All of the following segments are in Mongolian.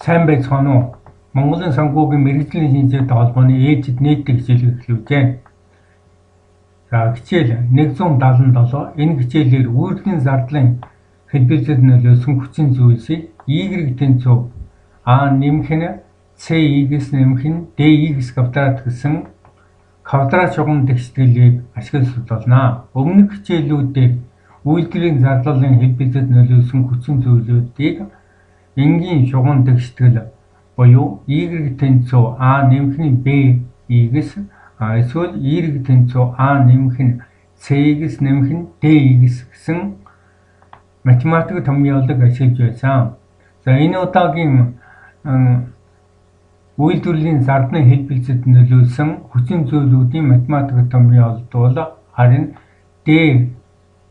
Сайн байцгаана уу? Монголын санхүүгийн мэргэжлийн шинжилгээтэй холбооны ээлжид нийтийн хичээл эхлүүлжээ. За хичээл 177. Энэ хичээлээр үйлдвэрлэлийн зардлын хэлбэлзэл нөлөөлсөн хүчин зүйлсийг Y тэнцүү А нэмэх нь CX нэмэх нь DX квадрат гэсэн квадрат шугам тэгшгэлийг ашиглуулна. Өмнөх хичээлүүдээр үйлдвэрлэлийн зардлын хэлбэлзэлд нөлөөлсөн хүчин зүйлүүдийг энгийн шугам тэгшгэл буюу Y тэнцүү А нэмэх нь BX эсвэл Y тэнцүү А нэмэх нь CX нэмэх нь DX гэсэн математик томьёолыг ашиглаж байсан. За энэ удаагийн үйлдвэрлэлийн зардлын хэлбэлзэлд нөлөөлсөн хүчин зүйлүүдийн математик томьёолд бол харин D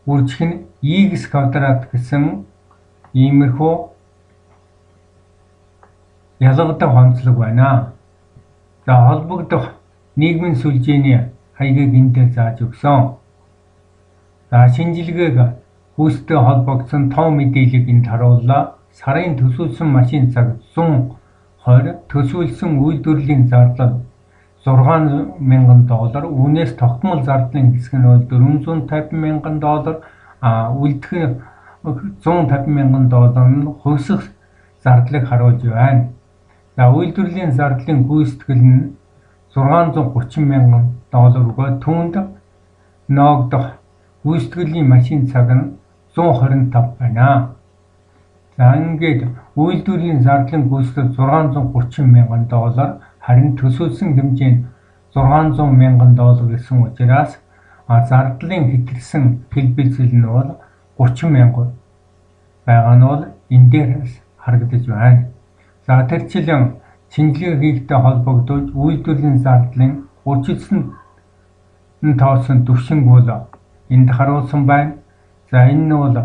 үржих нь X квадрат гэсэн иймэрхүү ялгадаг онцлог байна. За холбогдох нийгмийн сүлжээний хаягийг эндээ зааж өгсөн. За шинжилгээг хүүстэй холбогдсон тоо мэдээллийг энд харууллаа. Сарын төсөөлсөн машин цаг 120, төсөөлсөн үйлдвэрлэлийн зардал $6,000, үүнээс тогтмол зардлын хэсэг нь бол $450,000, үлдэх $150,000 нь хувьсах зардлыг харуулж байна. За үйлдвэрлэлийн зардлын гүйцэтгэл нь $630,000 бөгөөд түүнд ноогдох гүйцэтгэлийн машин цаг нь 125 байна. За ингээд үйлдвэрлэлийн зардлын гүйцэтгэл $630,000, харин төсөөлсөн хэмжээ нь $600,000 гэсэн учраас зардлын хэтэрсэн хэлбэлзэл нь бол 30,000 байгаа нь бол энэ дээр харагдаж байна. За тэрчлэн шинжилгээ хийхтэй холбогдуулж үйлдвэрлэлийн зардлын үржилсэн тооцсон түвшинг бол энд харуулсан байна. За энэ нь бол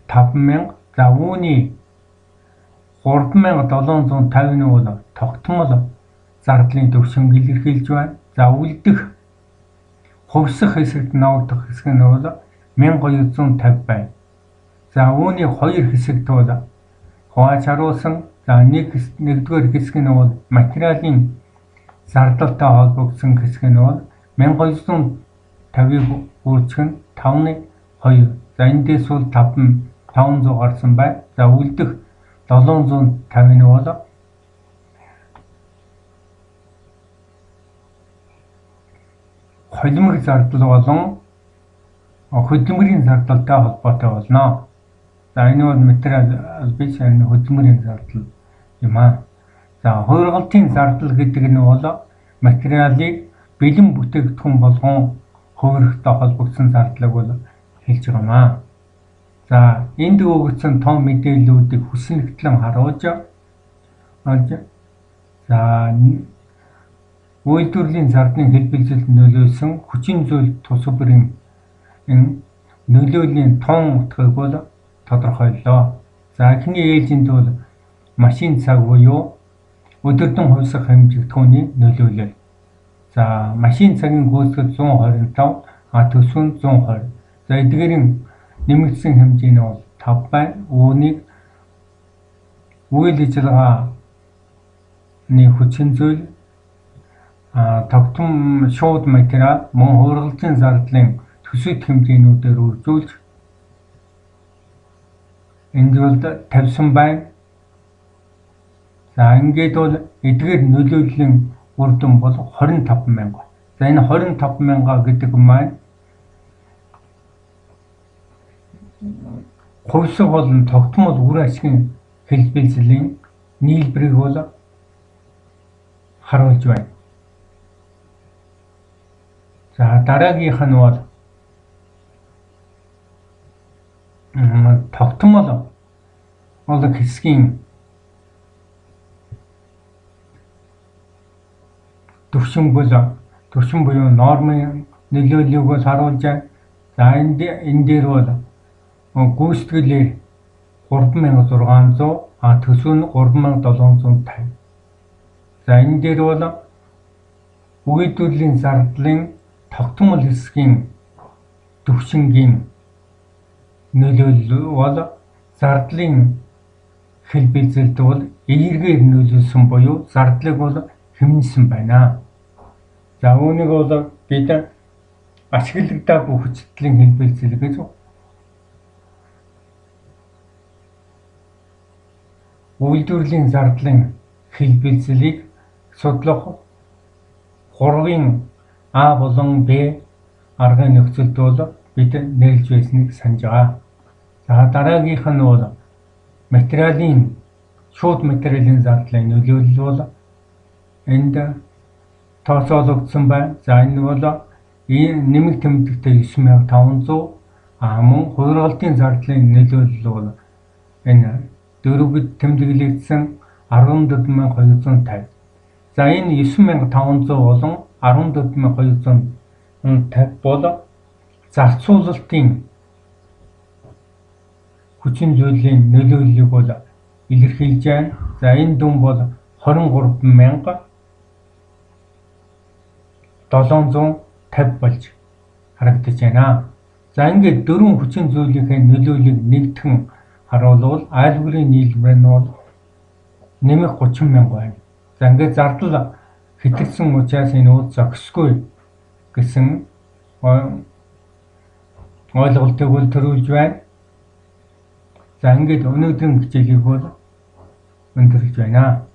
5,000. За үүний 3,750 нь бол тогтмол зардлын түвшинг илэрхийлж байна. За үлдэх хувьсах хэсэгт ноогдох хэсэг нь бол 1,250 байна. За үүний хоёр хэсэгт бол хувааж харуулсан. За нэгдүгээр хэсэг нь бол материалын зардалтай холбогдсон хэсэг нь бол 1,250-ыг үржих нь 5,2. За эндээс бол 500 гарсан байна. За үлдэх 750 нь бол холимог зардал болон хөдөлмөрийн зардалтай холбоотой болно. За энэ бол материал биш, харин хөдөлмөрийн зардал юм аа. За хувиргалтын зардал гэдэг нь бол материалыг бэлэн бүтээгдэхүүн болгон хувирахтай холбогдсон зардлыг бол хэлж байгаа юм аа. За энд өгөгдсөн том мэдээллүүдийг хүснэгтлэн харуулж за үйлдвэрлэлийн зардлын хэлбэлзэлд нөлөөлсөн хүчин зүйл тус бүрийн нөлөөлийн тун утгыг бол тодорхойллоо. За эхний ээлжинд бол машин цаг буюу өдөрдөн хувьсах хэмжигдэхүүний нөлөөлөл. За машин цагийн гүйцэтгэл 125, төсөв нь 120. За эдгээрийн нэмэгдсэн хэмжээ нь бол 5 байна. Үүнийг үйл ажиллагааны хүчин зүйл, тогтмол шууд материал, мөн хувиргалтын зардлын төсөв хэмжээнүүдээр үржүүлж энд бол тавьсан байна. За ингээд бол эдгээр нөлөөллийн үр дүн бол 25,000. За энэ 25,000 гэдэг маань хувьсах болон тогтмол үр ашигын хэлбэлзлийн нийлбэрийг бол харуулж байна. За дараагийнх нь бол тогтмол хэсгийн түвшин буюу нормын нөлөөллийг бол харуулж байна. За энэ дээр бол гүйцэтгэлээр 3,600, төсөв нь 3,750. За энэ дээр бол үйлдвэрлэлийн зардлын тогтмол хэсгийн түвшингийн нөлөөлөл бол зардлын хэл бэлзэлд бол эергээр нөлөөлсөн буюу зардлыг бол хэмнэсэн байна. За үүнийг бол бид ашиглагдаагүй хүчтэлийн хэл бэлзэл гэж үйлдвэрлэлийн зардлын хэл бэлзлийг судлах 3-ын А болон Б аргын нөхцөлд бол бид нэрлж байсныг санаж байгаа. За дараагийнх нь бол шууд материалын зардлын нөлөөлөл бол энд тооцоологдсон байна. За энэ бол нэмэг тэмдэгтэй 9500 мөн хувиргалтын зардлын нөлөөлөл бол энэ дөрвөд тэмдэглэгдсэн 14250. За энэ 9500 болон 14250 бол зарцуулалтын хүчин зүйлийн нөлөөллийг бол илэрхийлж байна. За энэ дүн бол 23750 болж харагдаж байна. За ингээд дөрвөн хүчин зүйлийнхээ нөлөөллийг нэгтгэн харуулвал айл бүрийн нийлбэр нь бол нэмэх 30,000 байна. За ингээд зардал хэтэрсэн учраас энэ ууд зохисгүй гэсэн ойлголтыг бол төрүүлж байна. За ингээд өнөөдрийн хичээлийг бол өндөрлөж байна.